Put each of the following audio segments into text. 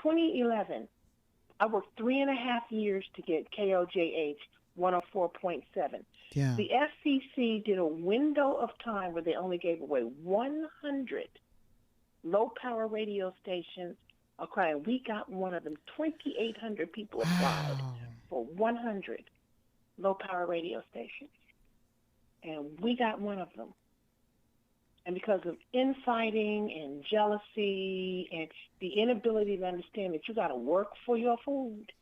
2011, I worked 3.5 years to get KOJH 104.7. Yeah. The FCC did a window of time where they only gave away 100 low-power radio stations across. We got one of them. 2,800 people applied Wow. for 100 low-power radio stations, and we got one of them. And because of infighting and jealousy and the inability to understand that you got to work for your food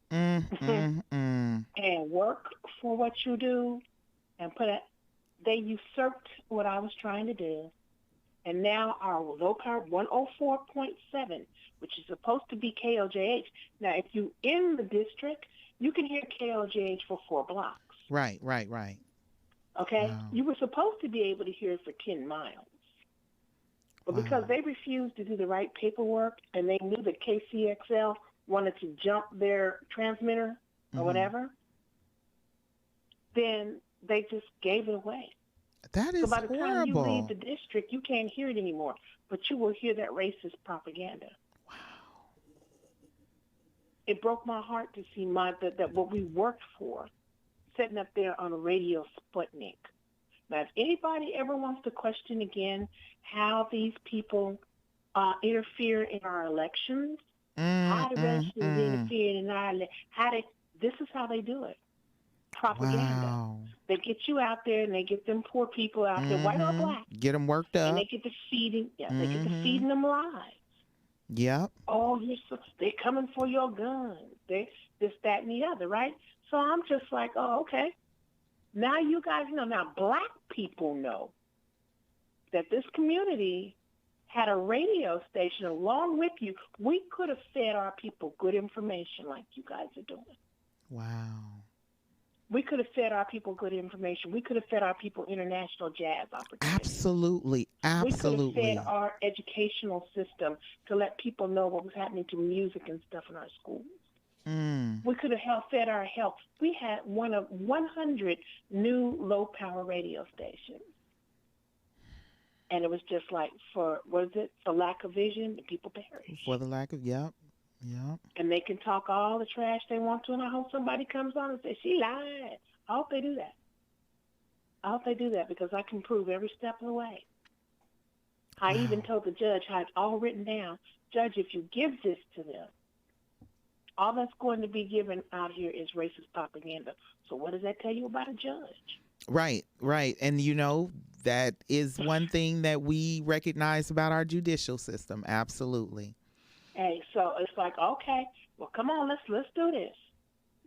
and work for what you do, and they usurped what I was trying to do. And now our low power 104.7, which is supposed to be KLJH. Now, if you in the district, you can hear KLJH for 4 blocks. Right. Okay? Wow. You were supposed to be able to hear it for 10 miles. But because they refused to do the right paperwork and they knew that KCXL wanted to jump their transmitter or whatever, then they just gave it away. That is so by the horrible. time you leave the district, you can't hear it anymore, but you will hear that racist propaganda. Wow. It broke my heart to see that what we worked for, sitting up there on a radio Sputnik. Now, if anybody ever wants to question again how these people interfere in our elections, how the Russians interfere in our this is how they do it. Propaganda. Wow. They get you out there and they get them poor people out there, white or black. Get them worked up. And they get to feeding, they get to feeding them lies. Yep. Oh, they're coming for your guns. They this, that, and the other, right? So I'm just like, oh, okay. Now you guys know. Now black people know that this community had a radio station along with you. We could have fed our people good information like you guys are doing. Wow. We could have fed our people good information. We could have fed our people international jazz opportunities. Absolutely. We could have fed our educational system to let people know what was happening to music and stuff in our schools. We could have fed our health. We had one of 100 new low-power radio stations. And it was just like, for lack of vision, the people perish. For the lack of, yep. And they can talk all the trash they want to, and I hope somebody comes on and says, she lied. I hope they do that. I hope they do that because I can prove every step of the way. I even told the judge, I had all written down, Judge, if you give this to them, all that's going to be given out here is racist propaganda. So what does that tell you about a judge? Right. And, that is one thing that we recognize about our judicial system. Absolutely. Hey, so it's like, okay, well, come on, let's do this.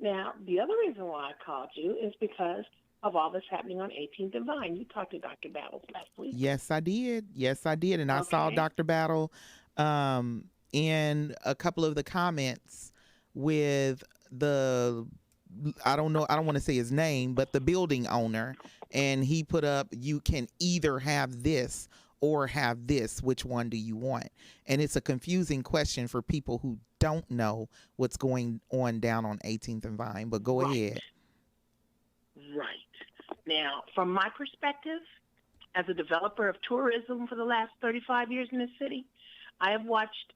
Now, the other reason why I called you is because of all that's happening on 18th and Vine. You talked to Dr. Battles last week. Yes, I did. And I saw Dr. Battle in a couple of the comments with I don't want to say his name, but the building owner. And he put up, you can either have this or have this. Which one do you want? And it's a confusing question for people who don't know what's going on down on 18th and Vine. But go ahead. Right. Now, from my perspective, as a developer of tourism for the last 35 years in this city, I've watched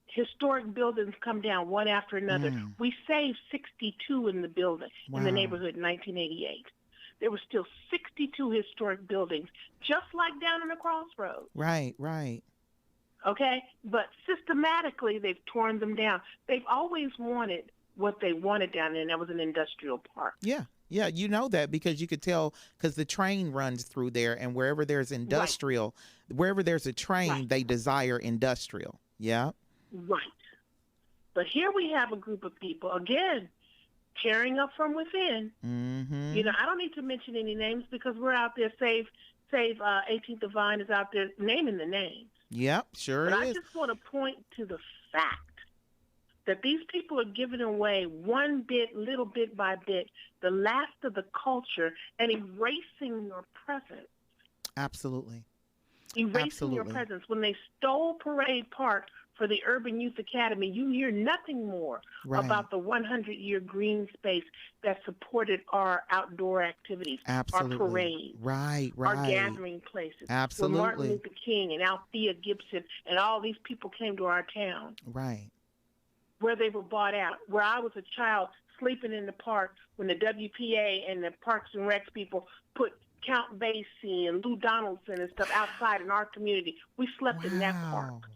historic buildings come down one after another. We saved 62 in the building, in the neighborhood in 1988. There were still 62 historic buildings, just like down in the crossroads. Right. Okay? But systematically, they've torn them down. They've always wanted what they wanted down there, and that was an industrial park. Yeah, you know that because you could tell because the train runs through there, and wherever there's industrial, wherever there's a train, they desire industrial. Yeah. Right. But here we have a group of people, again, tearing up from within. I don't need to mention any names because we're out there, Save 18th and Vine is out there naming the names. Yep, sure but is. I just want to point to the fact that these people are giving away little bit by bit, the last of the culture and erasing your presence. Absolutely. erasing your Absolutely. presence. When they stole Parade Park for the Urban Youth Academy, you hear nothing more Right. about the 100-year green space that supported our outdoor activities, our Absolutely. parades, Right. our Right. gathering places, where Martin Absolutely. Luther King and Althea Gibson and all these people came to our town, Right. where they were bought out, where I was a child sleeping in the park when the WPA and the Parks and Recs people put Count Basie and Lou Donaldson and stuff outside in our community. We slept in that park,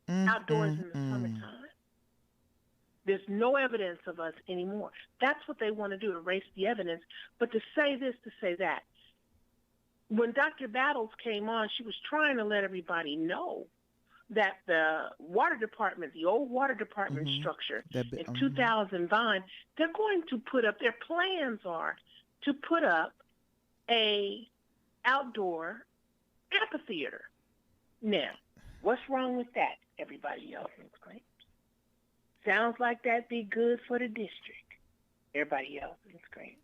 outdoors in the summertime. There's no evidence of us anymore. That's what they want to do, erase the evidence. But to say this, to say that. When Dr. Battles came on, she was trying to let everybody know that the water department, the old water department structure in 2000 Vine, they're going to put up, their plans are to put up a outdoor amphitheater. Now, what's wrong with that? Everybody else is great. Sounds like that'd be good for the district. Everybody else is great.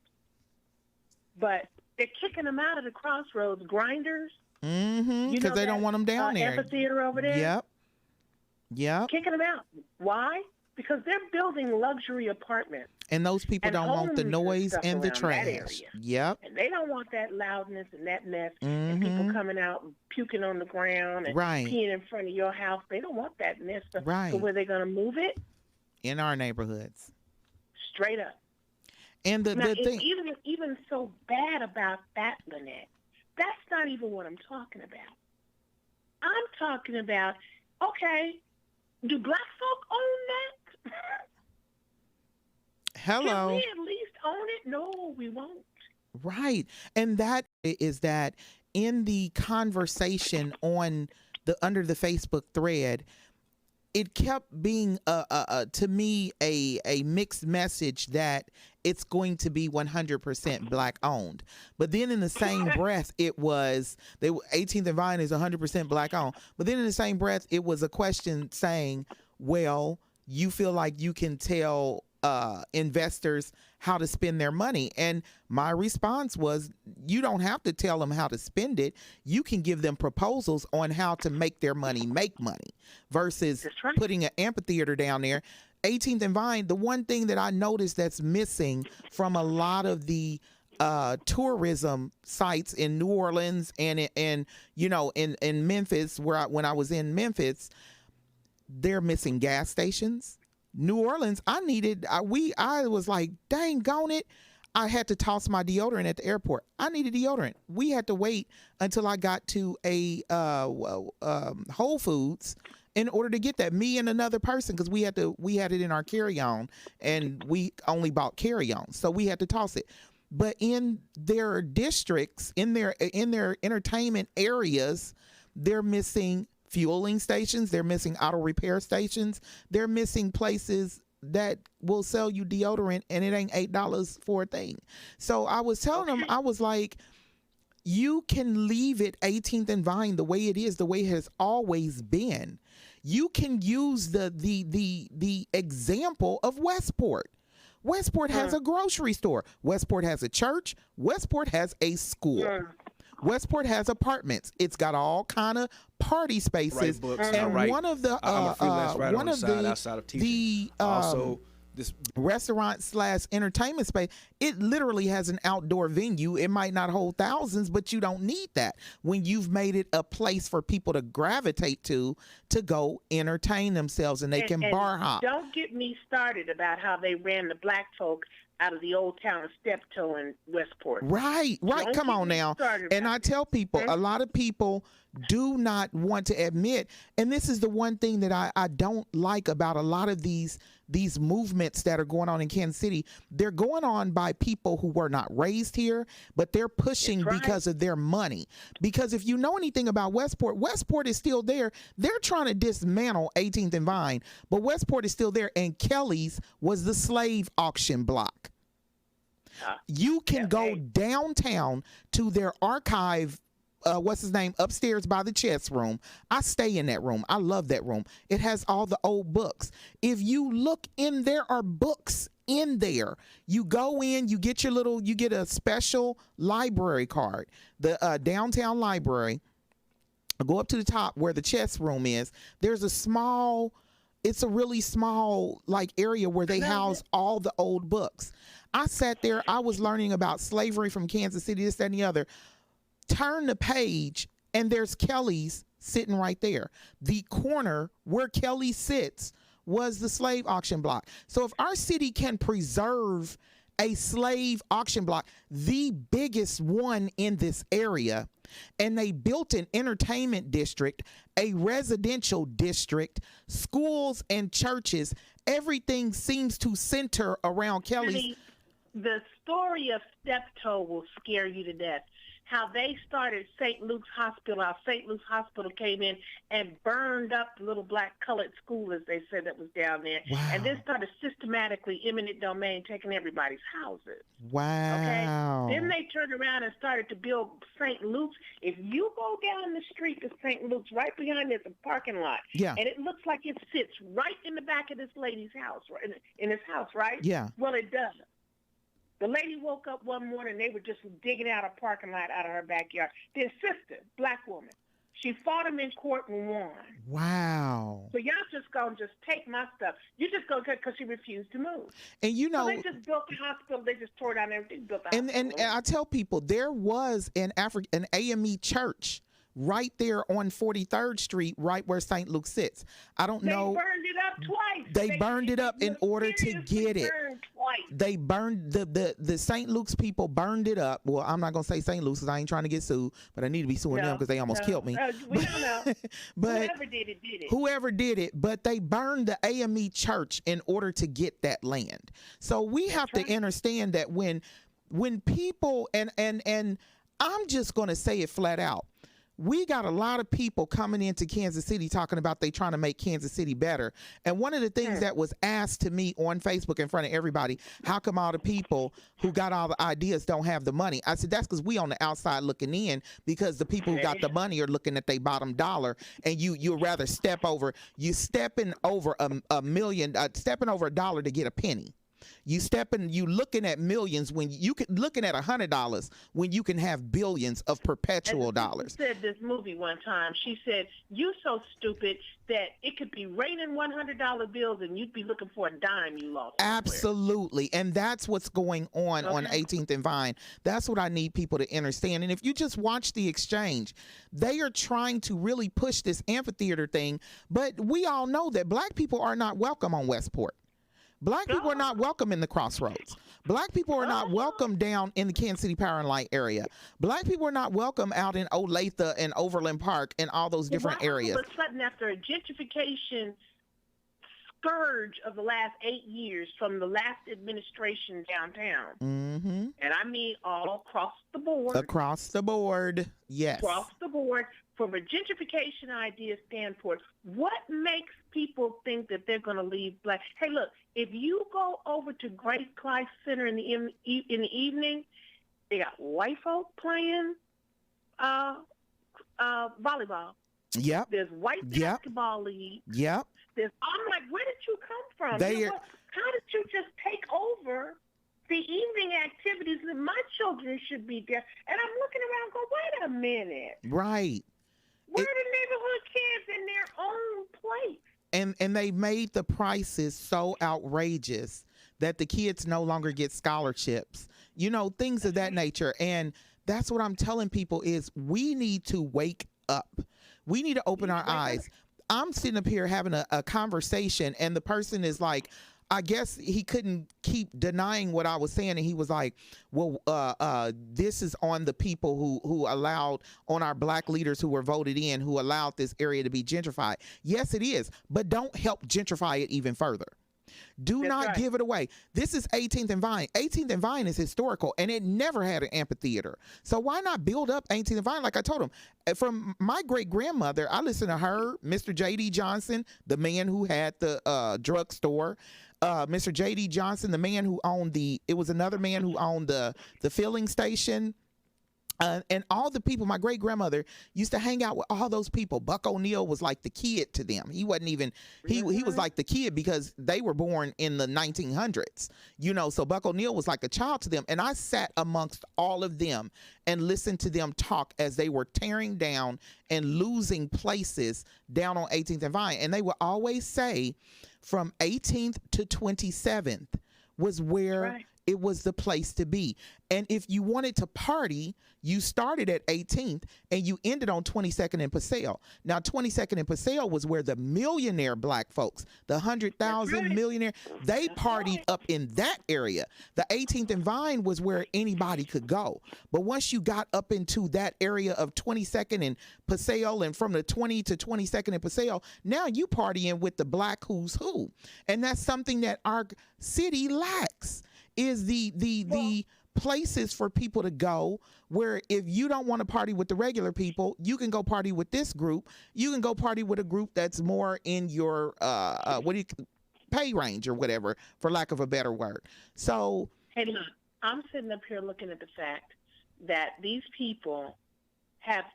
But they're kicking them out of the Crossroads Grinders. Because they don't want them down there. Amphitheater over there. Yep. Kicking them out. Why? Because they're building luxury apartments. And those people don't want the noise and the trash. Yep. And they don't want that loudness and that mess and people coming out and puking on the ground and peeing in front of your house. They don't want that mess. So where they're going to move it? In our neighborhoods. Straight up. And the thing, even so bad about that, Lyne't, that's not even what I'm talking about. I'm talking about, okay, do black folk own that? Hello. Can we at least own it? No, we won't. Right. And that is that in the conversation on under the Facebook thread, it kept being to me a mixed message that it's going to be 100% black owned. But then in the same breath, it was 18th and Vine is 100% black owned. But then in the same breath, it was a question saying, well, you feel like you can tell investors how to spend their money. And my response was, you don't have to tell them how to spend it. You can give them proposals on how to make their money make money versus putting an amphitheater down there. 18th and Vine, the one thing that I noticed that's missing from a lot of the tourism sites in New Orleans and in Memphis, when I was in Memphis, they're missing gas stations. New Orleans, I was like, dang gone it. I had to toss my deodorant at the airport. I needed deodorant. We had to wait until I got to a Whole Foods in order to get that. Me and another person, because we had it in our carry-on, and we only bought carry-on, so we had to toss it. But in their districts, in their entertainment areas, they're missing fueling stations, they're missing auto repair stations, they're missing places that will sell you deodorant and it ain't $8 for a thing. So I was telling them, I was like, you can leave it 18th and Vine the way it is, the way it has always been. You can use the example of Westport. Westport has a grocery store. Westport has a church. Westport has a school. Westport has apartments. It's got all kind of party spaces, and one of the outside of teaching. Also, this restaurant/entertainment space, it literally has an outdoor venue. It might not hold thousands, but you don't need that when you've made it a place for people to gravitate to go entertain themselves, and they can bar hop. Don't get me started about how they ran the black folk out of the old town of Steptoe in Westport. Right. Come on now. And I tell people, a lot of people do not want to admit, and this is the one thing that I don't like about a lot of these movements that are going on in Kansas City. They're going on by people who were not raised here, but they're pushing because of their money. Because if you know anything about Westport, Westport is still there. They're trying to dismantle 18th and Vine, but Westport is still there, and Kelly's was the slave auction block. You can go downtown to their archive, upstairs by the chess room. I stay in that room. I love that room. It has all the old books. If you look in, there are books in there. You go in, you get a special library card, the downtown library. go up to the top where the chess room is. There's it's a really small like area where they house all the old books. I sat there, I was learning about slavery from Kansas City, this, that, and the other. Turn the page, and there's Kelly's sitting right there. The corner where Kelly sits was the slave auction block. So if our city can preserve a slave auction block, the biggest one in this area, and they built an entertainment district, a residential district, schools and churches, everything seems to center around Kelly's. I mean, the story of Steptoe will scare you to death. How they started St. Luke's Hospital, how St. Luke's Hospital came in and burned up the little black colored school, as they said, that was down there. Wow. And then started systematically eminent domain, taking everybody's houses. Wow. Okay? Then they turned around and started to build St. Luke's. If you go down the street to St. Luke's, right behind there's a parking lot. Yeah. And it looks like it sits right in the back of this lady's house, right? In this house, right? Yeah. Well, it doesn't. The lady woke up one morning, they were just digging out a parking lot out of her backyard. Their sister, black woman, she fought him in court and won. Wow. So y'all just going to just take my stuff. You just go because she refused to move. And you know, so they just built the hospital. They just tore down everything, built the hospital. And I tell people, there was an AME church right there on 43rd Street, right where St. Luke sits. I don't know. They burned it up twice. They burned it up in order to get it. Twice. They burned the St. Luke's people burned it up. Well, I'm not gonna say St. Luke's because I ain't trying to get sued, but I need to be suing them because they almost killed me. We don't know. But whoever did it, did it. Whoever did it, but they burned the AME church in order to get that land. So we have to understand that when people and I'm just gonna say it flat out. We got a lot of people coming into Kansas City talking about they trying to make Kansas City better. And one of the things that was asked to me on Facebook in front of everybody, how come all the people who got all the ideas don't have the money? I said, that's because we on the outside looking in, because the people who got the money are looking at their bottom dollar, and you'd rather stepping over a million, stepping over a dollar to get a penny. You looking at millions when you can looking at $100 when you can have billions of perpetual dollars. Said this movie one time. She said, "You so stupid that it could be raining $100 bills and you'd be looking for a dime you lost." Absolutely, and that's what's going on 18th and Vine. That's what I need people to understand. And if you just watch the exchange, they are trying to really push this amphitheater thing, but we all know that black people are not welcome on Westport. Black people are not welcome in the Crossroads. Black people are not welcome down in the Kansas City Power and Light area. Black people are not welcome out in Olathe and Overland Park and all those different areas. All of a sudden, after a gentrification scourge of the last 8 years from the last administration downtown, and I mean all across the board. Across the board, yes. Across the board. From a gentrification idea standpoint, what makes people think that they're going to leave black? Hey, look, if you go over to Grace Clive Center in the evening, they got white folk playing volleyball. Yep. There's white basketball league. Yep. I'm like, where did you come from? How did you just take over the evening activities that my children should be there? And I'm looking around and go, wait a minute. Right. Where are the neighborhood kids in their own place? And they made the prices so outrageous that the kids no longer get scholarships, things of that nature. And that's what I'm telling people is we need to wake up. We need to open our eyes. I'm sitting up here having a conversation, and the person is like, I guess he couldn't keep denying what I was saying, and he was like, well, this is on the people who allowed, on our black leaders who were voted in, who allowed this area to be gentrified. Yes, it is, but don't help gentrify it even further. Do not give it away. This is 18th and Vine. 18th and Vine is historical, and it never had an amphitheater. So why not build up 18th and Vine? Like I told him, from my great-grandmother, I listened to her, Mr. J.D. Johnson, the man who had the drugstore, Mr. J.D. Johnson, the man who owned it was another man who owned the filling station. And all the people, my great grandmother used to hang out with all those people. Buck O'Neill was like the kid to them. He wasn't even, he was like the kid because they were born in the 1900s, you know, so Buck O'Neill was like a child to them. And I sat amongst all of them and listened to them talk as they were tearing down and losing places down on 18th and Vine. And they would always say from 18th to 27th was where it was the place to be. And if you wanted to party, you started at 18th and you ended on 22nd and Paseo. Now, 22nd and Paseo was where the millionaire black folks, the 100,000 millionaire, they partied up in that area. The 18th and Vine was where anybody could go. But once you got up into that area of 22nd and Paseo, and from the 20 to 22nd and Paseo, now you partying with the black who's who. And that's something that our city lacks, is the places for people to go where if you don't want to party with the regular people, you can go party with this group. You can go party with a group that's more in your pay range or whatever, for lack of a better word. So, hey, look, I'm sitting up here looking at the fact that these people have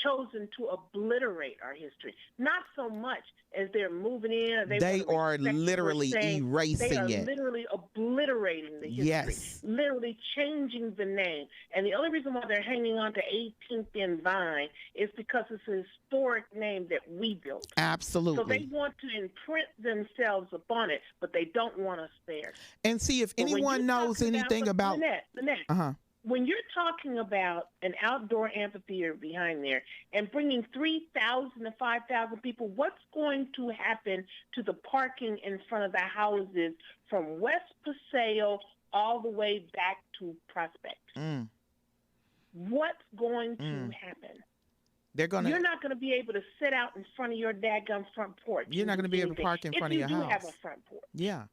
chosen to obliterate our history. Not so much as they're moving in. Or they are literally erasing it. They are literally obliterating the history. Yes. Literally changing the name. And the only reason why they're hanging on to 18th and Vine is because it's a historic name that we built. Absolutely. So they want to imprint themselves upon it, but they don't want us there. And see, if anyone knows anything about... Lyne't, when you're talking about an outdoor amphitheater behind there and bringing 3,000 to 5,000 people, what's going to happen to the parking in front of the houses from West Paseo all the way back to Prospect? What's going to happen? You're not going to be able to sit out in front of your daggum front porch. You're not going to be able to park in front of your house. If you do have a front porch. Yeah.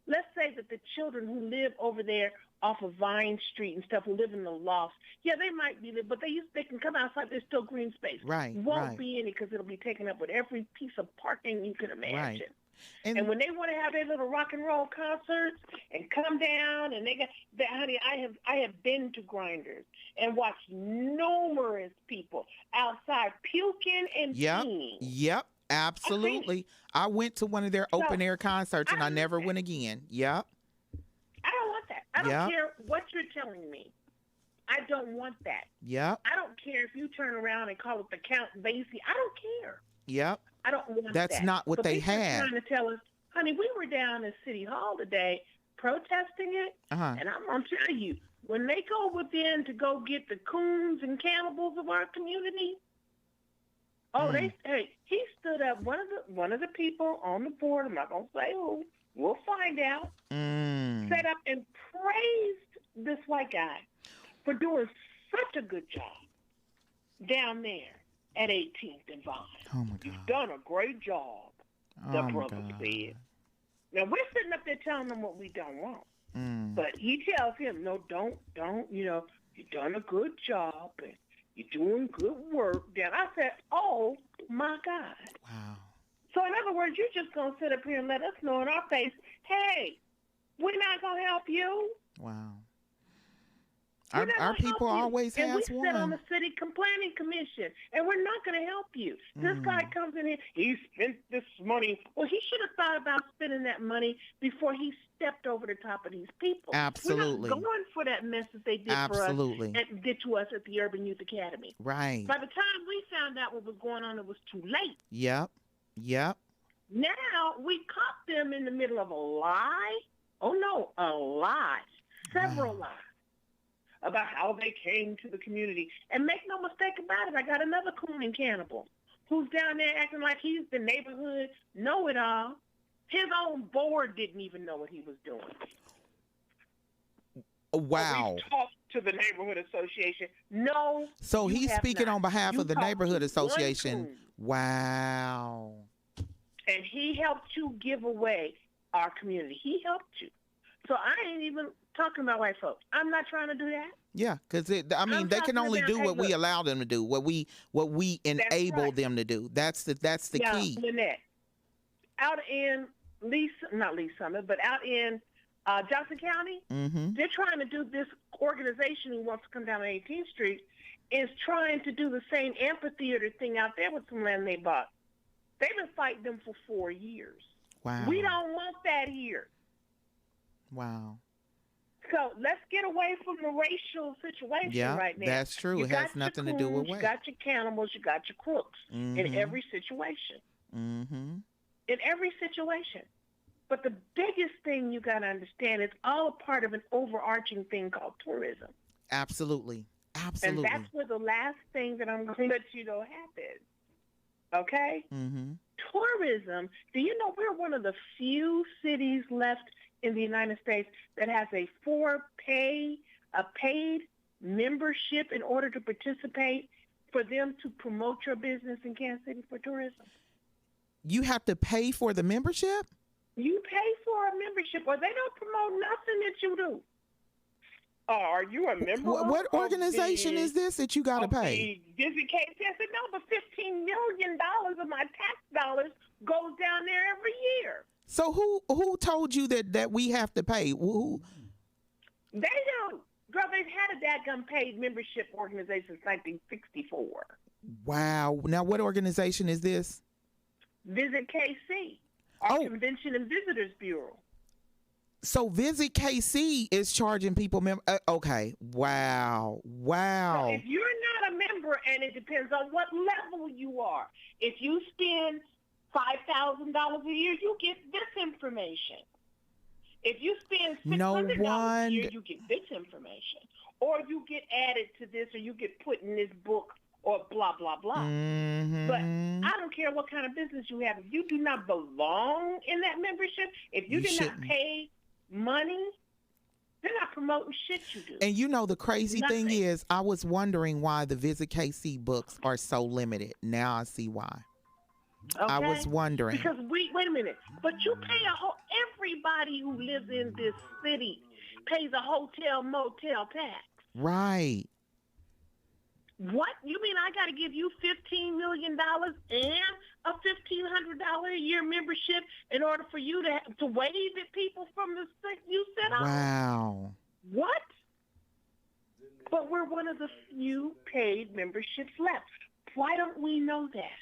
Let's say that the children who live over there off of Vine Street and stuff, who live in the loft, yeah, they might be there, but they can come outside. There's still green space. Right. Won't be any because it'll be taken up with every piece of parking you can imagine. Right. And when they want to have their little rock and roll concerts and come down, and honey, I have been to Grinders and watched numerous people outside puking and peeing. Yep. Absolutely. I went to one of their open air concerts and I never went again. Yep. I don't want that. I don't care what you're telling me. I don't want that. Yep. I don't care if you turn around and call it the Count Basie. I don't care. Yep. I don't want that. That's not what they had. Trying to tell us, honey, we were down in City Hall today protesting it, and I'm going to tell you, when they go within to go get the coons and cannibals of our community, he stood up. One of the people on the board, I'm not gonna say who, we'll find out, set up and praised this white guy for doing such a good job down there at 18th and Vine. Oh my God! You've done a great job, the brother said. Now we're sitting up there telling them what we don't want, but he tells him, no, don't. You know, you've done a good job and you're doing good work. Then I said, oh, my God. Wow. So, in other words, you're just going to sit up here and let us know in our face, hey, we're not going to help you. Wow. Our people always has one. And we sit on the city planning commission, and we're not going to help you. This guy comes in here, he spent this money. Well, he should have thought about spending that money before he stepped over the top of these people. Absolutely. We're not going for that mess that they did for us and did to us at the Urban Youth Academy. Right. By the time we found out what was going on, it was too late. Yep. Now we caught them in the middle of a lie. Oh, no, a lie. Several lies about how they came to the community. And make no mistake about it, I got another coon and cannibal who's down there acting like he's the neighborhood know-it-all. His own board didn't even know what he was doing. Wow. We talked to the neighborhood association. No. So he's speaking on behalf of the neighborhood association. Wow. And he helped you give away our community. He helped you. So I ain't even talking about white folks. I'm not trying to do that. Yeah, because they can only do what we allow them to do, what we enable them to do. That's the key. Lyne't, out in not Lee Summit, but out in Johnson County, Mm-hmm. they're trying to do this organization who wants to come down 18th Street is trying to do the same amphitheater thing out there with some land they bought. They've been fighting them for 4 years. Wow. We don't want that here. Wow. So let's get away from the racial situation right now. That's true. It has nothing to do with You weight. got your cannibals, you got your crooks in every situation. Mm-hmm. In every situation. But the biggest thing you got to understand, it's all a part of an overarching thing called tourism. Absolutely. Absolutely. And that's where the last thing that I'm going to let you know happens. Okay? Mm-hmm. Tourism, do you know we're one of the few cities left in the United States that has a paid membership in order to participate for them to promote your business in Kansas City for tourism? You have to pay for the membership? You pay for a membership, or they don't promote nothing that you do. Are you a member? What organization is this that you got to pay? Visit KC. I said, no, but $15 million of my tax dollars goes down there every year. So who told you that we have to pay? Who? They don't. Girl, they've had a dadgum paid membership organization since 1964. Wow. Now, what organization is this? Visit KC, our Convention and Visitors Bureau. So Visit KC is charging people. Okay. Wow. Wow. So if you're not a member, and it depends on what level you are, if you spend $5,000 a year, you get this information. If you spend $600 a year, you get this information. Or you get added to this, or you get put in this book, or blah, blah, blah. Mm-hmm. But I don't care what kind of business you have. If you do not belong in that membership, if you did not pay money, they're not promoting shit you do. And you know, the crazy thing is, I was wondering why the Visit KC books are so limited. Now I see why. Okay? I was wondering. Because wait a minute. But you pay everybody who lives in this city pays a hotel motel tax. Right. What? You mean I got to give you $15 million and a $1,500 a year membership in order for you to wave at people from the state you sit on? Wow. What? But we're one of the few paid memberships left. Why don't we know that?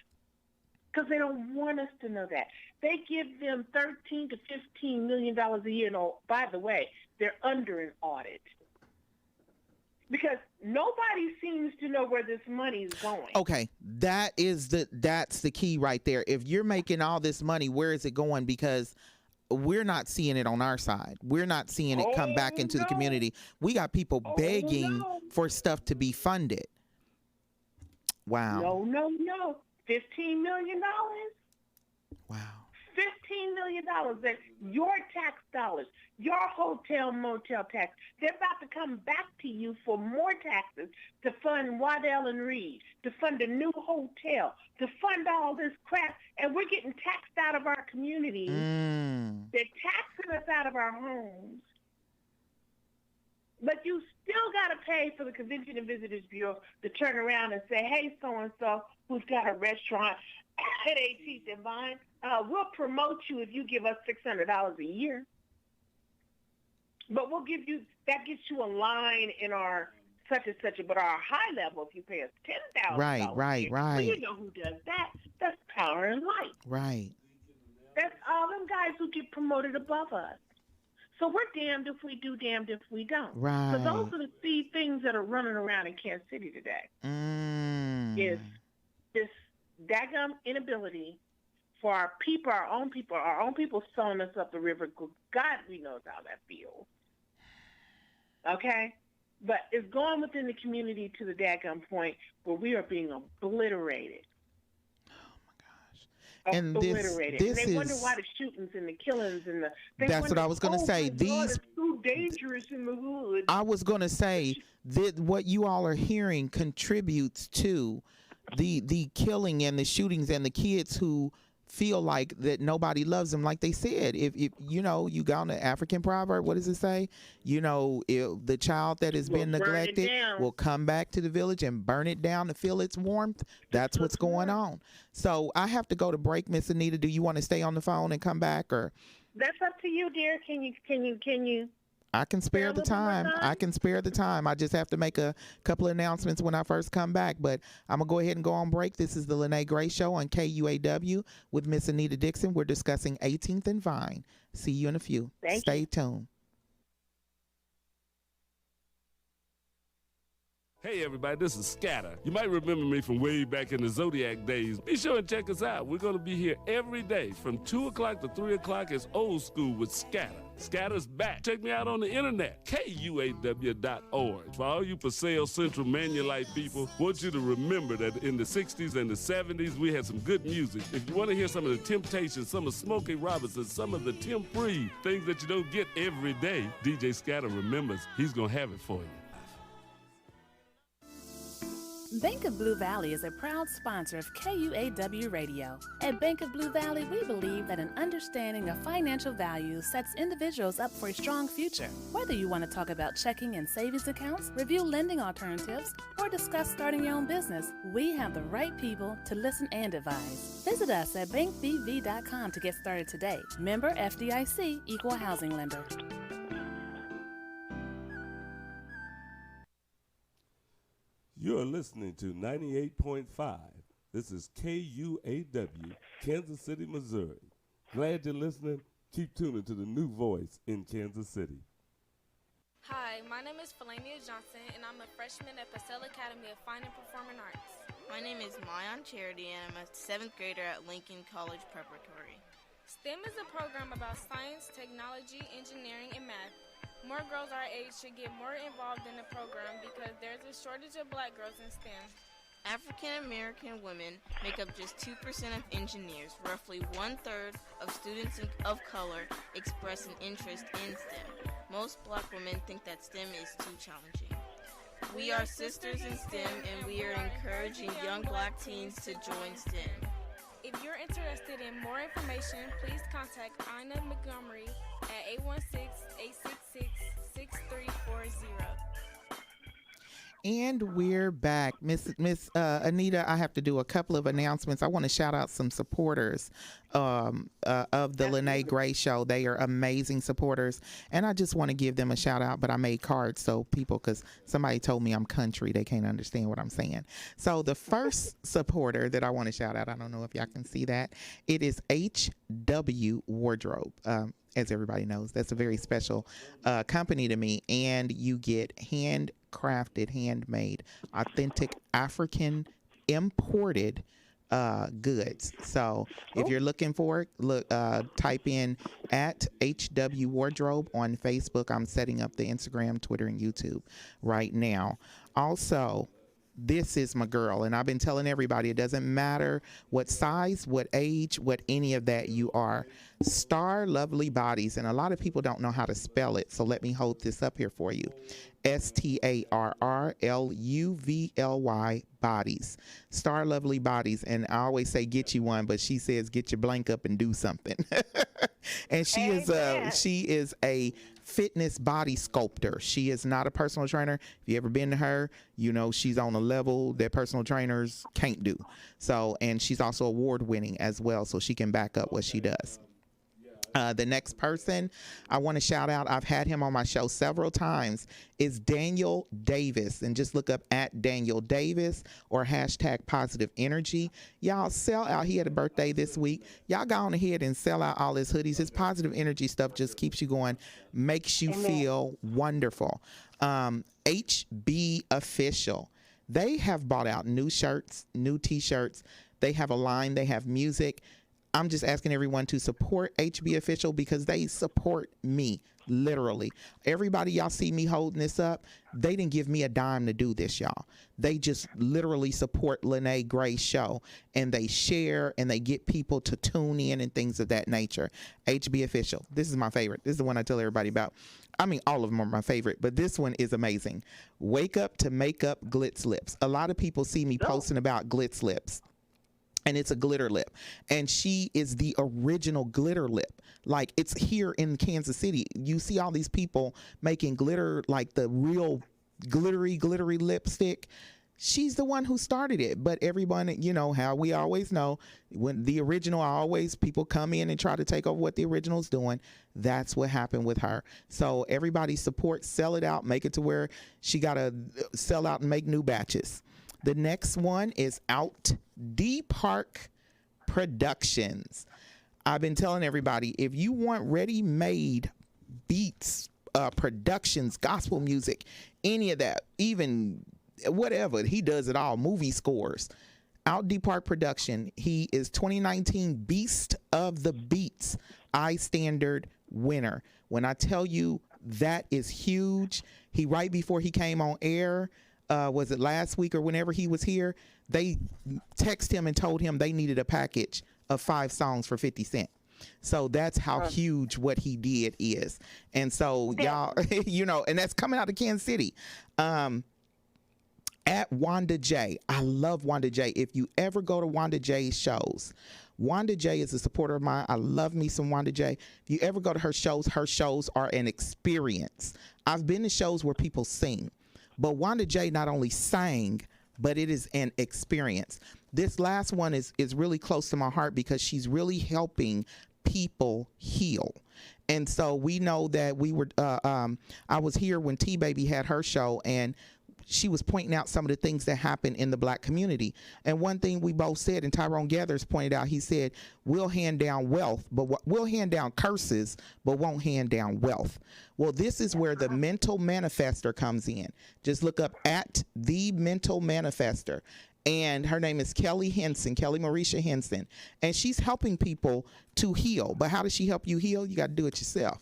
Because they don't want us to know that. They give them $13 to $15 million a year. And by the way, they're under an audit. Because nobody seems to know where this money is going. Okay, that's the key right there. If you're making all this money, where is it going? Because we're not seeing it on our side. We're not seeing it come back into the community. We got people begging for stuff to be funded. Wow. No. $15 million. Wow. $15 million. That's your tax dollars, your hotel motel tax. They're about to come back to you for more taxes to fund Waddell and Reed, to fund a new hotel, to fund all this crap. And we're getting taxed out of our communities. They're taxing us out of our homes. But you still got to pay for the Convention and Visitors Bureau to turn around and say, hey, so-and-so who's got a restaurant at 18th and Vine, we'll promote you if you give us $600 a year. But we'll give you, that gets you a line in our such and such, but our high level, if you pay us $10,000. Right. Well, you know who does that. That's Power and Light. Right. That's all them guys who get promoted above us. So we're damned if we do, damned if we don't. Right. So those are the things that are running around in Kansas City today. Is this daggum inability for our own people sewing us up the river. God, we knows how that feels. Okay? But it's going within the community to the daggum point where we are being obliterated. And obliterated. This and they is, wonder why the shootings and the killings and the. That's what I was going to say. It's too dangerous in the hood. I was going to say that what you all are hearing contributes to the killing and the shootings and the kids who feel like that nobody loves them. Like they said, if you know, you got on the African proverb, what does it say? You know, if the child that has been neglected will come back to the village and burn it down to feel its warmth. That's what's going on. So I have to go to break, Miss Anita. Do you want to stay on the phone and come back, or? That's up to you, dear. Can you? I can spare the time. I can spare the time. I just have to make a couple of announcements when I first come back. But I'm going to go ahead and go on break. This is the Lyne't Gray Show on KUAW with Miss Anita Dixon. We're discussing 18th and Vine. See you in a few. Stay tuned. Hey everybody, this is Scatter. You might remember me from way back in the Zodiac days. Be sure and check us out. We're going to be here every day from 2 o'clock to 3 o'clock. It's old school with Scatter. Scatter's back. Check me out on the internet, KUAW.org. For all you Paseo Central Manulite people, want you to remember that in the 60s and the 70s, we had some good music. If you want to hear some of the Temptations, some of Smokey Robinson, some of the Tim Free, things that you don't get every day, DJ Scatter remembers he's going to have it for you. Bank of Blue Valley is a proud sponsor of KUAW Radio. At Bank of Blue Valley, we believe that an understanding of financial value sets individuals up for a strong future. Whether you want to talk about checking and savings accounts, review lending alternatives, or discuss starting your own business, we have the right people to listen and advise. Visit us at bankbv.com to get started today. Member FDIC, Equal Housing Lender. You're listening to 98.5. This is KUAW, Kansas City, Missouri. Glad you're listening. Keep tuning to the new voice in Kansas City. Hi, my name is Felania Johnson, and I'm a freshman at Purcell Academy of Fine and Performing Arts. My name is Mayan Charity, and I'm a 7th grader at Lincoln College Preparatory. STEM is a program about science, technology, engineering, and math. More girls our age should get more involved in the program because there's a shortage of black girls in STEM. African American women make up just 2% of engineers. Roughly 1/3 of students of color express an interest in STEM. Most black women think that STEM is too challenging. We are sisters in STEM, and we are encouraging young black teens to join STEM. If you're interested in more information, please contact Ina Montgomery at 816-866-6340. And we're back. Miss Anita, I have to do a couple of announcements. I want to shout out some supporters of the Lyne't Gray Show. They are amazing supporters. And I just want to give them a shout out, but I made cards so people, because somebody told me I'm country, they can't understand what I'm saying. So the first supporter that I want to shout out, I don't know if y'all can see that, it is HW Wardrobe. As everybody knows, that's a very special company to me. And you get handcrafted, handmade, authentic African imported goods. So if you're looking for it, look, type in at HW Wardrobe on Facebook. I'm setting up the Instagram, Twitter, and YouTube right now. Also, this is my girl, and I've been telling everybody it doesn't matter what size, what age, what any of that you are. Star Lovely Bodies, and a lot of people don't know how to spell it, so let me hold this up here for you. StarRLUVLY Bodies. Star Lovely Bodies, and I always say get you one, but she says get your blank up and do something. And she is a fitness body sculptor. She is not a personal trainer. If you ever been to her, you know she's on a level that personal trainers can't do. So, and she's also award winning as well, so she can back up what she does. The next person I want to shout out, I've had him on my show several times, is Daniel Davis. And just look up at Daniel Davis or hashtag positive energy. Y'all sell out. He had a birthday this week. Y'all go on ahead and sell out all his hoodies. His positive energy stuff just keeps you going, makes you feel wonderful. HB Official. They have bought out new shirts, new t-shirts. They have a line. They have music. I'm just asking everyone to support HB Official because they support me, literally. Everybody y'all see me holding this up, they didn't give me a dime to do this, y'all. They just literally support Lyne't Gray Show, and they share and they get people to tune in and things of that nature. HB Official. This is my favorite. This is the one I tell everybody about. I mean, all of them are my favorite, but this one is amazing. Wake up to make up glitz lips. A lot of people see me posting about glitz lips. And it's a glitter lip. And she is the original glitter lip. Like, it's here in Kansas City. You see all these people making glitter, like the real glittery lipstick. She's the one who started it. But everyone, you know, how we always know, when the original, people come in and try to take over what the original's doing. That's what happened with her. So everybody support, sell it out, make it to where she got to sell out and make new batches. The next one is Out D Park Productions. I've been telling everybody, if you want ready-made beats, productions, gospel music, any of that, even whatever, he does it all, movie scores. Out D Park Production, he is 2019 Beast of the Beats iStandard winner. When I tell you that is huge, he right before he came on air, was it last week or whenever he was here, they texted him and told him they needed a package of 5 songs for 50 cents. So that's how huge what he did is. And so y'all, you know, and that's coming out of Kansas City. At Wanda J. I love Wanda J. If you ever go to Wanda J's shows, Wanda J is a supporter of mine. I love me some Wanda J. If you ever go to her shows are an experience. I've been to shows where people sing, but Wanda J not only sang, but it is an experience. This last one is really close to my heart because she's really helping people heal. And so we know that we were, I was here when T-Baby had her show, and she was pointing out some of the things that happen in the Black community. And one thing we both said, and Tyrone Gathers pointed out, he said, we'll hand down wealth, but we'll hand down curses, but won't hand down wealth. Well, this is where the Mental Manifester comes in. Just look up at the Mental Manifester. And her name is Kelly Marisha Henson. And she's helping people to heal. But how does she help you heal? You got to do it yourself.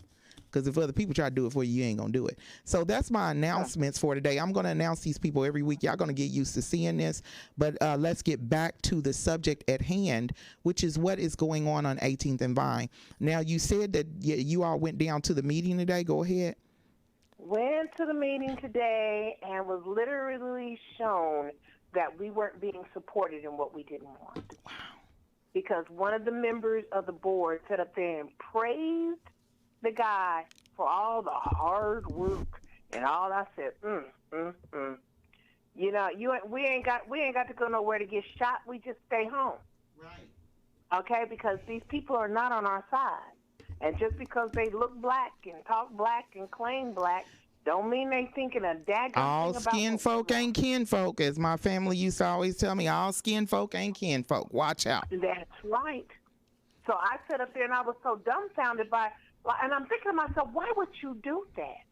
Because if other people try to do it for you, you ain't going to do it. So that's my announcements for today. I'm going to announce these people every week. Y'all going to get used to seeing this. But let's get back to the subject at hand, which is what is going on 18th and Vine. Now, you said that you all went down to the meeting today. Go ahead. Went to the meeting today and was literally shown that we weren't being supported in what we didn't want. Wow. Because one of the members of the board sat up there and praised the guy for all the hard work and all. I said, You know, we ain't got to go nowhere to get shot. We just stay home. Right. Okay, because these people are not on our side. And just because they look black and talk black and claim black, don't mean they thinking a daggone all thing about skin folk ain't kin folk, as my family used to always tell me. All skin folk ain't kin folk. Watch out. That's right. So I sat up there and I was so dumbfounded by, and I'm thinking to myself, why would you do that?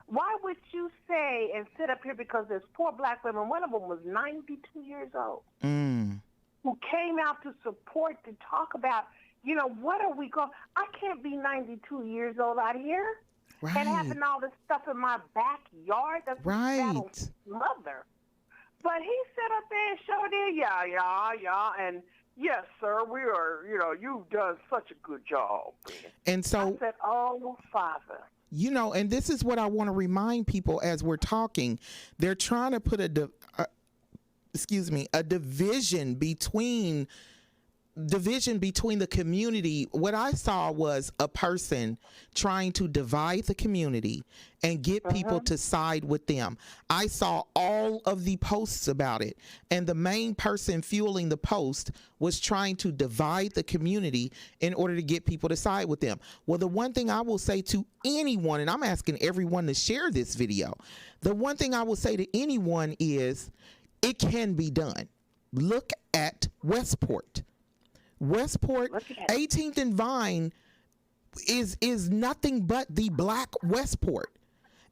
Why would you say and sit up here, because there's 4 black women, one of them was 92 years old, who came out to support, to talk about, you know, what are we going, I can't be 92 years old out here. Right. And having all this stuff in my backyard. That's right. Mother. But he sat up there and showed it, yeah. And yes, sir, we are, you know, you've done such a good job. And so I said, oh, Father. You know, and this is what I want to remind people as we're talking. They're trying to put a division between the community. What I saw was a person trying to divide the community and get people to side with them. I saw all of the posts about it, and the main person fueling the post was trying to divide the community in order to get people to side with them. Well, the one thing I will say to anyone, and I'm asking everyone to share this video, the one thing I will say to anyone is it can be done. Look at Westport. 18th and Vine is nothing but the Black Westport.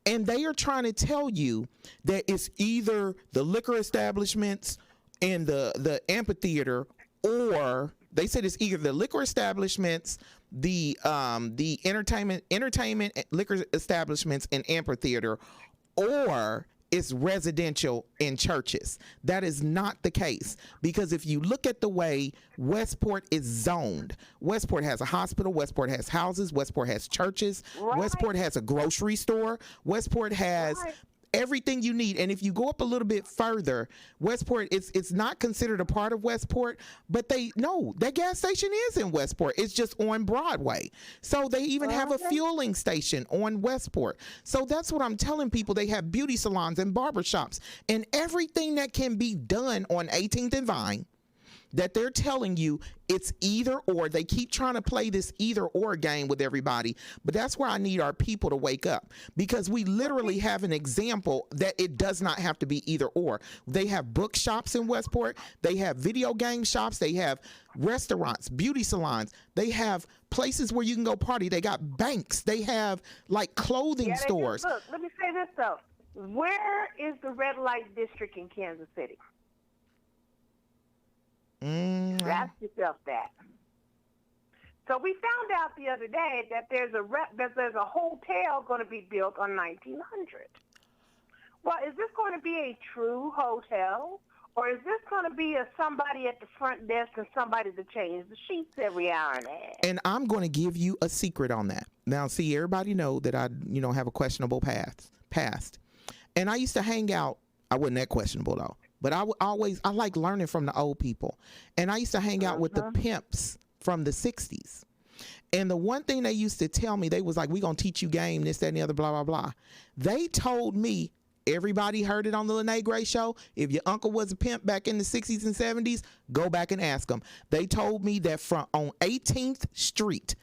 And they are trying to tell you that it's either the liquor establishments and the amphitheater, or they said it's either the liquor establishments, the entertainment, liquor establishments and amphitheater, or it's residential in churches. That is not the case, because if you look at the way Westport is zoned, Westport has a hospital, Westport has houses, Westport has churches, right. Westport has a grocery store, Westport has everything you need. And if you go up a little bit further, Westport, it's not considered a part of Westport, but that gas station is in Westport. It's just on Broadway. So they even have a fueling station on Westport. So that's what I'm telling people. They have beauty salons and barbershops and everything that can be done on 18th and Vine, that they're telling you it's either or. They keep trying to play this either or game with everybody, but that's where I need our people to wake up, because we literally have an example that it does not have to be either or. They have bookshops in Westport, they have video game shops, they have restaurants, beauty salons, they have places where you can go party, they got banks, they have like clothing stores. Look, let me say this though. Where is the red light district in Kansas City? Ask yourself that. So we found out the other day that there's a hotel going to be built on 1900. Well, is this going to be a true hotel, or is this going to be somebody at the front desk and somebody to change the sheets every hour and a half? And I'm going to give you a secret on that. Now, see, everybody know that I, have a questionable past, and I used to hang out. I wasn't that questionable though. But I like learning from the old people. And I used to hang out with the pimps from the 60s. And the one thing they used to tell me, they was like, we going to teach you game, this, that, and the other, blah, blah, blah. They told me, everybody heard it on the Lyne't Gray Show, if your uncle was a pimp back in the 60s and 70s, go back and ask them. They told me that on 18th Street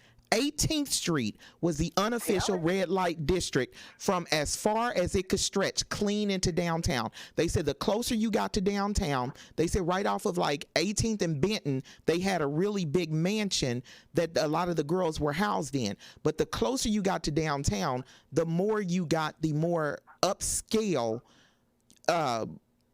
was the unofficial red light district from as far as it could stretch clean into downtown. They said the closer you got to downtown, they said right off of like 18th and Benton, they had a really big mansion that a lot of the girls were housed in. But the closer you got to downtown, the more you got the more upscale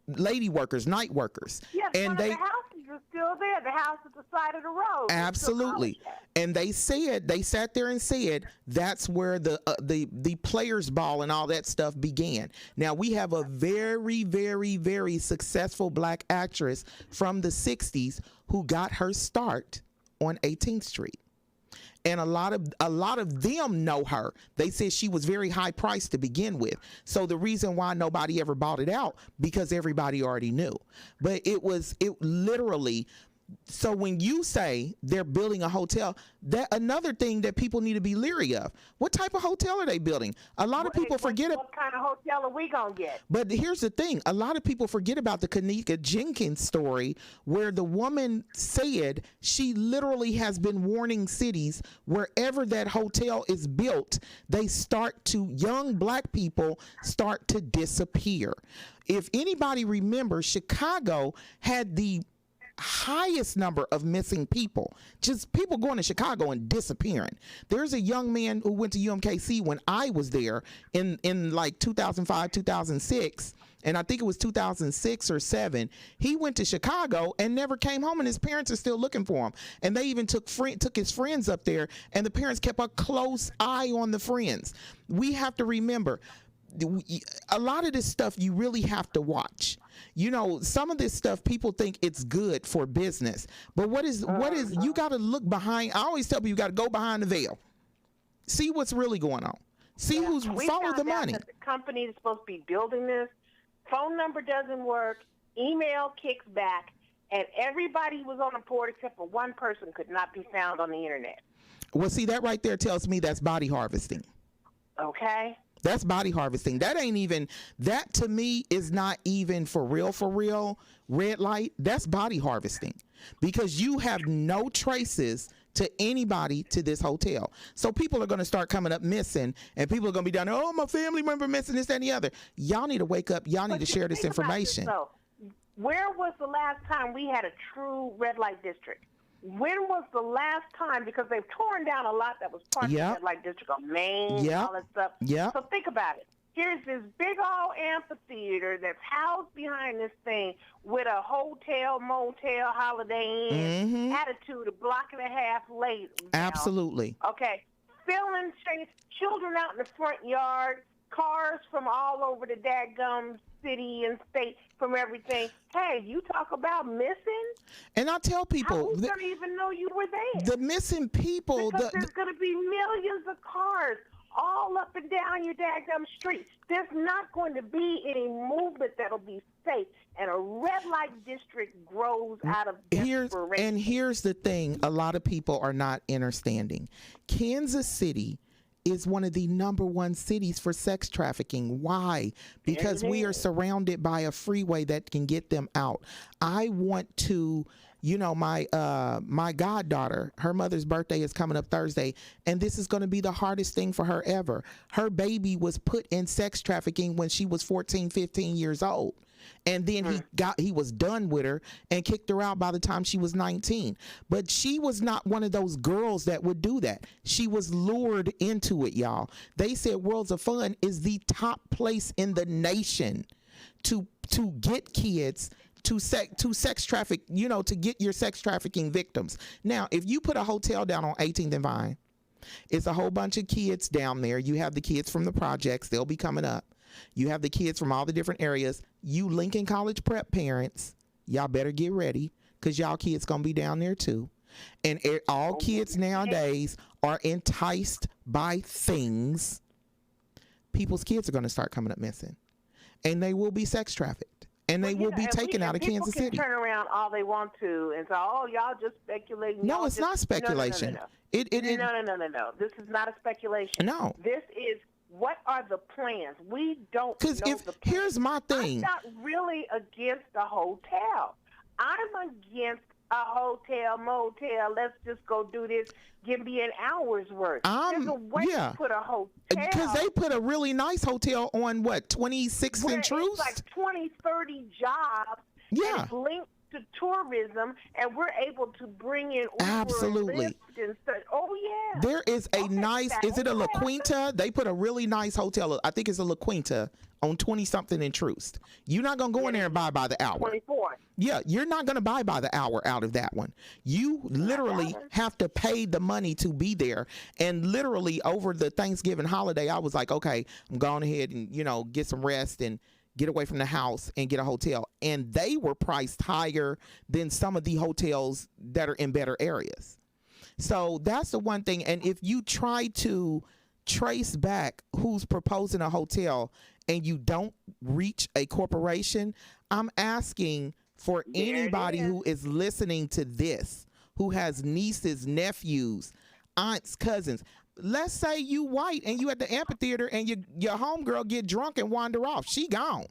lady workers, night workers. Yes, and the houses are still there. The house at the side of the road. Absolutely. And they sat there and said that's where the players ball and all that stuff began. Now we have a very, very, very successful black actress from the 60s who got her start on 18th Street. And a lot of them know her. They said she was very high priced to begin with. So the reason why nobody ever bought it out, because everybody already knew. But it literally. So when you say they're building a hotel, that another thing that people need to be leery of. What type of hotel are they building? A lot of people forget it. What kind of hotel are we gonna get? But here's the thing: a lot of people forget about the Kanika Jenkins story, where the woman said she literally has been warning cities wherever that hotel is built, young black people start to disappear. If anybody remembers, Chicago had the highest number of missing people, just people going to Chicago and disappearing. There's a young man who went to UMKC when I was there in like 2005, 2006, and I think it was 2006 or 7. He went to Chicago and never came home, and his parents are still looking for him. And they even took his friends up there, and the parents kept a close eye on the friends. We have to remember, a lot of this stuff you really have to watch. Some of this stuff people think it's good for business, but what is you got to look behind. I always tell people you got to go behind the veil, see what's really going on, see who's follow the money. That the company that's supposed to be building this phone number doesn't work, email kicks back, and everybody was on the board except for one person could not be found on the internet. Well, see, that right there tells me that's body harvesting. Okay. That's body harvesting. That to me is not even for real, red light. That's body harvesting, because you have no traces to anybody to this hotel. So people are going to start coming up missing, and people are going to be down there, oh, my family member missing, this, that, and the other. Y'all need to wake up. Y'all need to share this information. Where was the last time we had a true red light district? When was the last time, because they've torn down a lot that was part of the red light district on Main and all that stuff. So think about it. Here's this big old amphitheater that's housed behind this thing with a hotel, motel, Holiday Inn attitude a block and a half late. Absolutely. Okay. Filling children out in the front yard, cars from all over the dadgum city and state, from everything. Hey, you talk about missing? And I tell people, who's going to even know you were there? The missing people. Because there's going to be millions of cars all up and down your daggum street. There's not going to be any movement that'll be safe. And a red light district grows out of desperation. Here's the thing a lot of people are not understanding. Kansas City is one of the #1 cities for sex trafficking. Why? Because we are surrounded by a freeway that can get them out. I want to, my goddaughter, her mother's birthday is coming up Thursday, and this is going to be the hardest thing for her ever. Her baby was put in sex trafficking when she was 14, 15 years old. And then he was done with her and kicked her out by the time she was 19. But she was not one of those girls that would do that. She was lured into it, y'all. They said Worlds of Fun is the top place in the nation to get kids to sex traffic, to get your sex trafficking victims. Now, if you put a hotel down on 18th and Vine, it's a whole bunch of kids down there. You have the kids from the projects. They'll be coming up. You have the kids from all the different areas. You Lincoln College prep parents, y'all better get ready because y'all kids going to be down there too. And all kids nowadays are enticed by things. People's kids are going to start coming up missing. And they will be sex trafficked. And they will be taken out of Kansas City. People can turn around all they want to and say, oh, y'all just speculating. No, it's not speculation. No. This is not a speculation. No. This is, what are the plans? We don't know the plans. Here's my thing. I'm not really against a hotel. I'm against a hotel, motel. Let's just go do this. Give me an hour's worth. There's a way to put a hotel. Because they put a really nice hotel on, 26th and Truce? It's like 20, 30 jobs. Yeah. And it's linked to tourism, and we're able to bring in Uber Absolutely. And Lyft and stuff. Oh, yeah. There is a nice, is it a La Quinta? They put a really nice hotel. I think it's a La Quinta on 20-something in Truce. You're not going to go in there and buy by the hour. 24. Yeah, you're not going to buy by the hour out of that one. You literally have to pay the money to be there. And literally over the Thanksgiving holiday, I was like, okay, I'm going ahead and, get some rest and get away from the house and get a hotel. And they were priced higher than some of the hotels that are in better areas. So that's the one thing. And if you try to trace back who's proposing a hotel and you don't reach a corporation, I'm asking for anybody who is listening to this, who has nieces, nephews, aunts, cousins. Let's say you white and you at the amphitheater and your homegirl get drunk and wander off. She gone.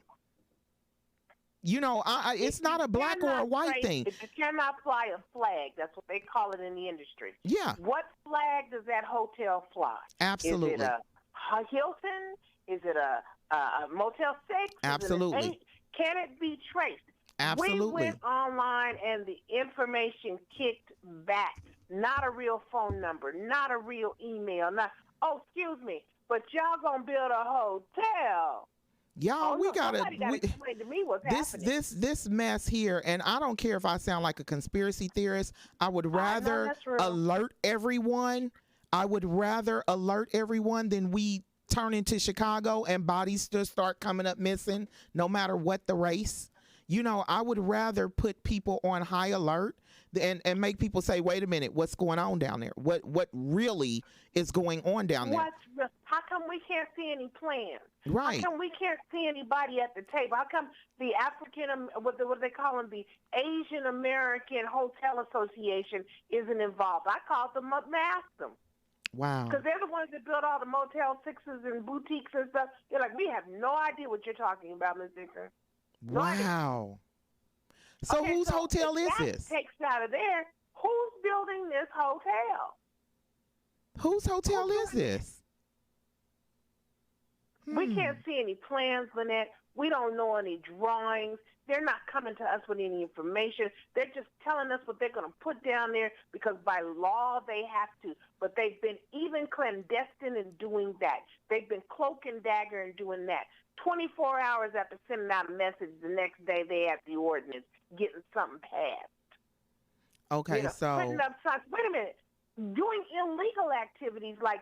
It's not a black or a white thing. If you cannot fly a flag, that's what they call it in the industry. Yeah. What flag does that hotel fly? Absolutely. Is it a Hilton? Is it a Motel 6? Absolutely. Can it be traced? Absolutely. We went online and the information kicked back. Not a real phone number, not a real email. Excuse me, but y'all gonna build a hotel. Y'all, we gotta explain to me what's happening. This mess here, and I don't care if I sound like a conspiracy theorist. I would rather alert everyone. I would rather alert everyone than we turn into Chicago and bodies just start coming up missing, no matter what the race. I would rather put people on high alert and make people say, wait a minute, what's going on down there? What really is going on down there? How come we can't see any plans? Right. How come we can't see anybody at the table? How come the what do they call them, the Asian American Hotel Association isn't involved? I called them up and asked them. Wow. Because they're the ones that built all the Motel 6s and boutiques and stuff. They're like, we have no idea what you're talking about, Ms. Dixon. Wow. So whose hotel is this? Takes out of there. Who's building this hotel? Whose hotel is this? We can't see any plans, Lyne't. We don't know any drawings. They're not coming to us with any information. They're just telling us what they're going to put down there because by law they have to. But they've been even clandestine in doing that. They've been cloak and dagger in doing that. 24 hours after sending out a message, the next day they have the ordinance getting something passed. Okay, so putting up signs. Wait a minute. Doing illegal activities like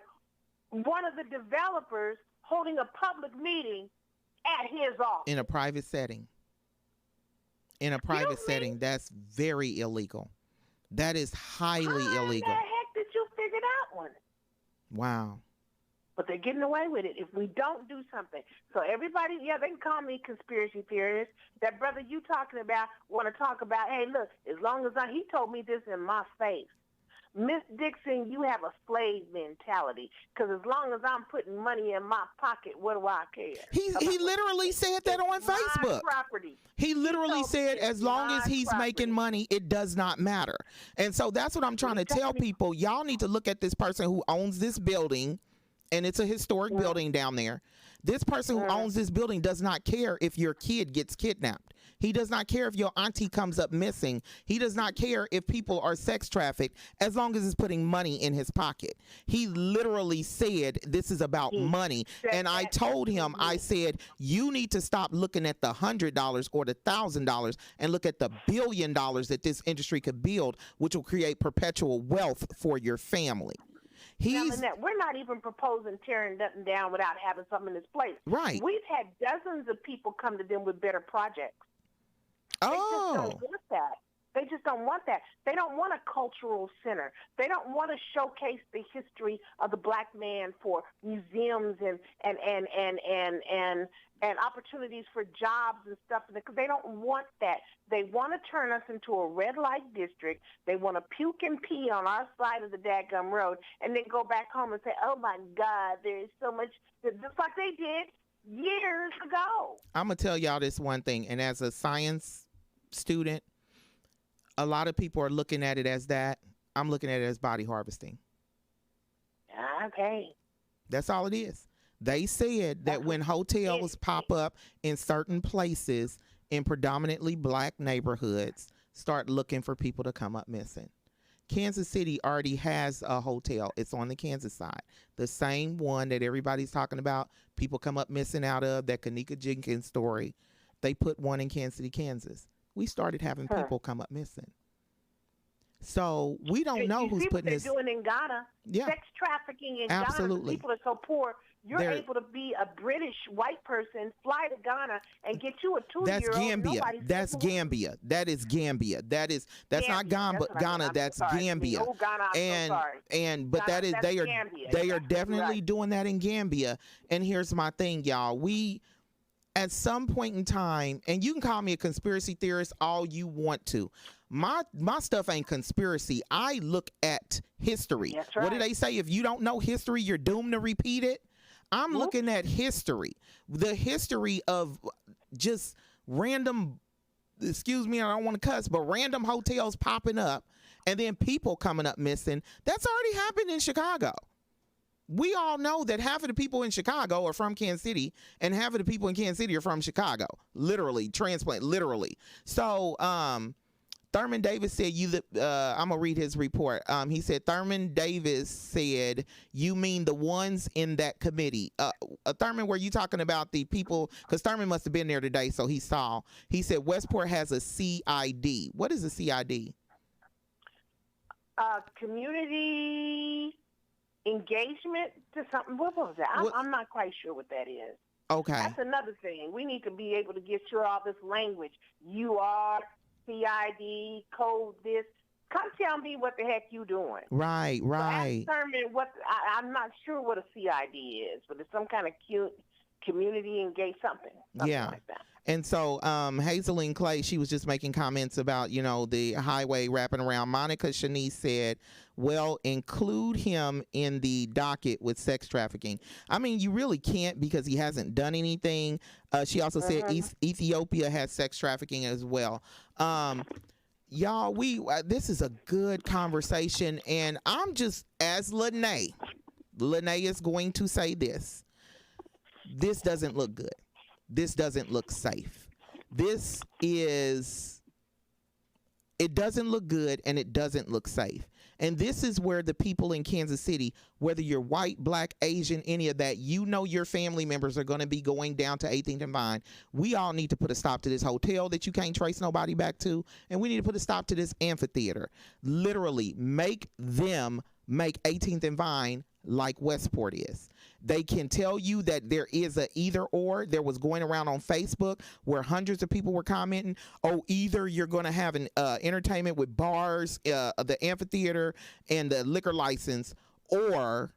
one of the developers holding a public meeting at his office. In a private setting. That's very illegal. That is highly illegal. How the heck did you figure that one? Wow. But they're getting away with it if we don't do something. So everybody, yeah, they can call me conspiracy theorist. That brother you talking about want to talk about, hey, look, as long as he told me this in my face. Miss Dixon, you have a slave mentality because as long as I'm putting money in my pocket, what do I care? He literally said that on Facebook. Property. He literally said as long as he's making money, it does not matter. And so that's what I'm trying to tell people. Y'all need to look at this person who owns this building, and it's a historic building down there. This person who owns this building does not care if your kid gets kidnapped. He does not care if your auntie comes up missing. He does not care if people are sex trafficked as long as it's putting money in his pocket. He literally said this is about money. And I told him, I said, you need to stop looking at the $100 or the $1,000 and look at the $1 billion that this industry could build, which will create perpetual wealth for your family. We're not even proposing tearing nothing down without having something in its place. Right. We've had dozens of people come to them with better projects. Oh. They just don't want that. They just don't want that. They don't want a cultural center. They don't want to showcase the history of the black man for museums and opportunities for jobs and stuff, because they don't want that. They want to turn us into a red light district. They want to puke and pee on our side of the dadgum road and then go back home and say, oh, my God, there is so much, just like they did years ago. I'm going to tell y'all this one thing, and as a science student, a lot of people are looking at it as that. I'm looking at it as body harvesting. Okay. That's all it is. They said that when hotels pop up in certain places in predominantly black neighborhoods, start looking for people to come up missing. Kansas City already has a hotel. It's on the Kansas side. The same one that everybody's talking about, people come up missing out of, that Kanika Jenkins story. They put one in Kansas City, Kansas. We started having people come up missing. So we don't know who's putting this. They're doing in Ghana. Yeah. Sex trafficking in Absolutely. Ghana. People are so poor. You're able to be a British white person, fly to Ghana, and get you a 2-year-old. That's Gambia. That's Gambia. That is Gambia. That's Gambia. Not Ghana, but Ghana. That's Gambia. Oh, Ghana, I'm so sorry. But Ghana, they are definitely doing that in Gambia. And here's my thing, y'all. We, at some point in time, and you can call me a conspiracy theorist all you want to. My stuff ain't conspiracy. I look at history. That's right. What do they say? If you don't know history, you're doomed to repeat it. I'm looking at history, the history of just random, excuse me, I don't want to cuss, but random hotels popping up and then people coming up missing. That's already happened in Chicago. We all know that half of the people in Chicago are from Kansas City and half of the people in Kansas City are from Chicago. Literally, transplant, literally. So, Thurman Davis said, I'm going to read his report. He said, Thurman Davis said, you mean the ones in that committee. Thurman, were you talking about the people? Because Thurman must have been there today, so he saw. He said, Westport has a CID. What is a CID? Community engagement to something. What was that? I'm not quite sure what that is. Okay. That's another thing. We need to be able to get through all this language. You are CID, code this. Come tell me what the heck you doing. Right. So I'm not sure what a CID is, but it's some kind of cute community engage something like that. And so Hazeline Clay, she was just making comments about, the highway wrapping around. Monica Shanice said, well, include him in the docket with sex trafficking. I mean, you really can't because he hasn't done anything. She also said Ethiopia has sex trafficking as well. Y'all, this is a good conversation. And I'm just, as Lyne't is going to say this doesn't look good. This doesn't look safe. It doesn't look good and it doesn't look safe. And this is where the people in Kansas City, whether you're white, black, Asian, any of that, your family members are going to be going down to 18th and Vine. We all need to put a stop to this hotel that you can't trace nobody back to. And we need to put a stop to this amphitheater. Literally make 18th and Vine like Westport is. They can tell you that there is a either or. There was going around on Facebook where hundreds of people were commenting, either you're going to have an entertainment with bars, the amphitheater, and the liquor license, or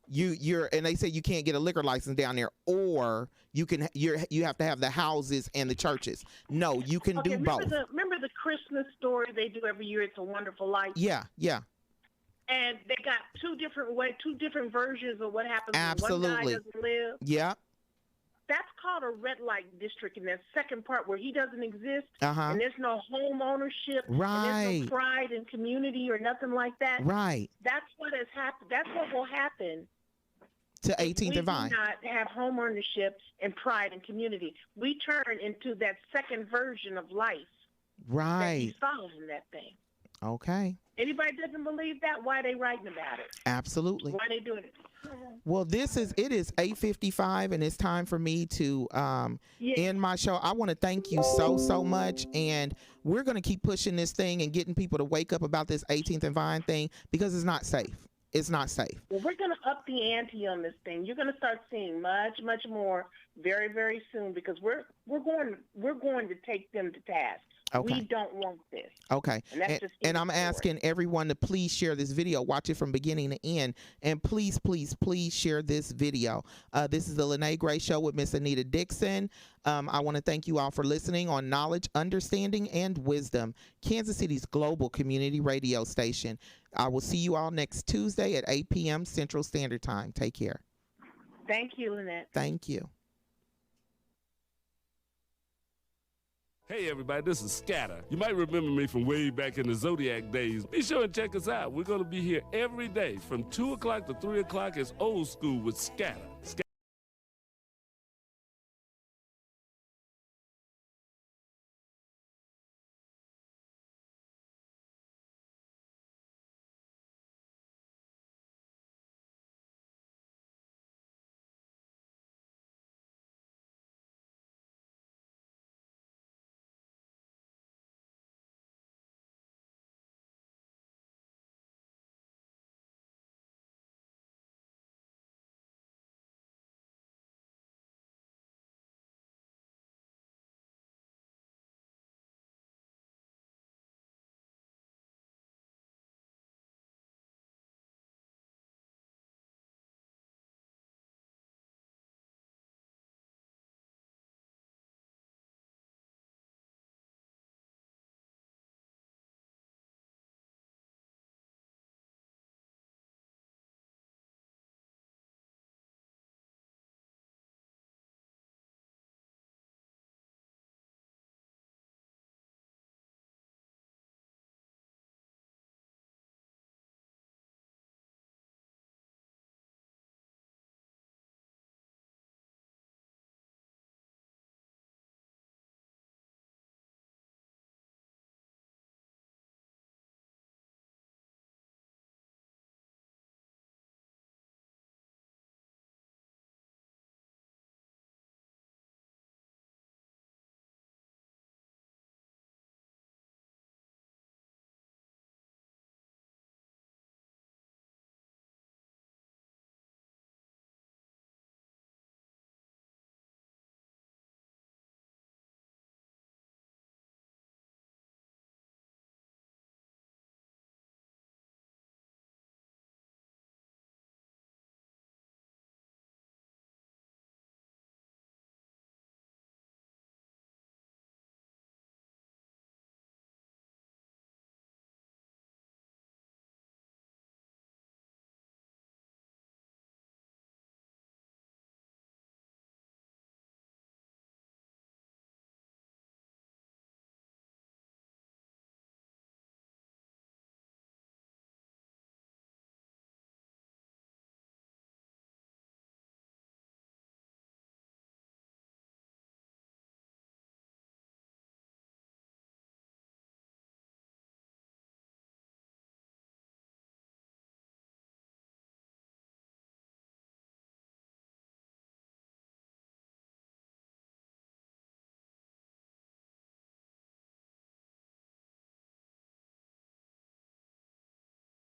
and they say you can't get a liquor license down there, or you have to have the houses and the churches. No, you can do both. Remember the Christmas story they do every year? It's a Wonderful Life. Yeah. And they got two different versions of what happens Absolutely. when one guy doesn't live. Yeah. That's called a red light district in that second part where he doesn't exist, Uh-huh. and there's no home ownership, Right. and there's no pride in community or nothing like that. Right. That's what has happened. That's what will happen To 18th and Vine. We do not have home ownership and pride and community. We turn into that second version of life Right. that he saw in that thing. Okay. Anybody doesn't believe that, why are they writing about it? Absolutely. Why are they doing it? Well, it is 8:55, and it's time for me to end my show. I want to thank you so much, and we're going to keep pushing this thing and getting people to wake up about this 18th and Vine thing, because it's not safe. It's not safe. Well, we're going to up the ante on this thing. You're going to start seeing much more very, very soon, because we're going to take them to task. Okay. We don't want this. Okay. And I'm asking everyone to please share this video. Watch it from beginning to end. And please, please, please share this video. This is the Lyne't Gray Show with Miss Anita Dixon. I want to thank you all for listening on Knowledge, Understanding, and Wisdom, Kansas City's global community radio station. I will see you all next Tuesday at 8 p.m. Central Standard Time. Take care. Thank you, Lyne't. Thank you. Hey everybody, this is Scatter. You might remember me from way back in the Zodiac days. Be sure and check us out. We're going to be here every day from 2 o'clock to 3 o'clock as Old School with Scatter.